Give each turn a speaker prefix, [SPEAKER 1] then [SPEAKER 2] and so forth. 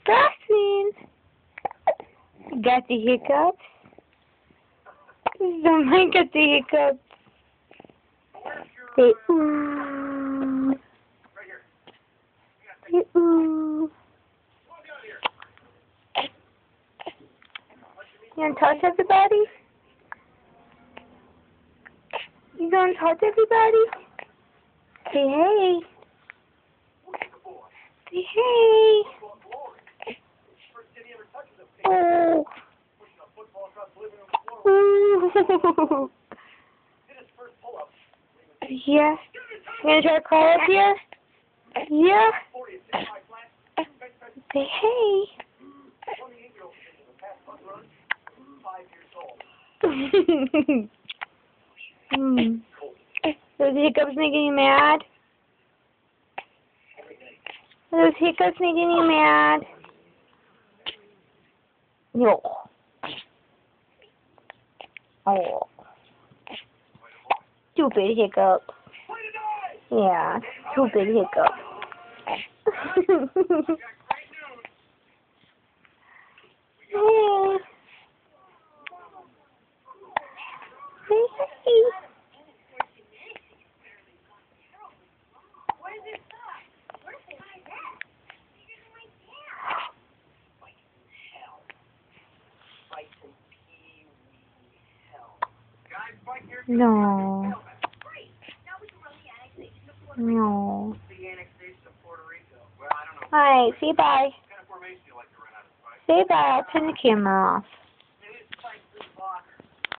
[SPEAKER 1] Bryson, got the hiccups? Somebody got the hiccups. Say ooh. Say ooh. You want to touch everybody? You gonna touch everybody? Say hey. Say hey. Oh. Ooh. Yeah. You gonna try to crawl up here? Yeah. Say hey. Those hiccups making you mad? Are those hiccups making you mad? No. Oh. Stupid hiccup. Yeah, stupid hiccup. Hey. Hey. No. No. Alright, say bye. Say bye. I'll turn the camera off.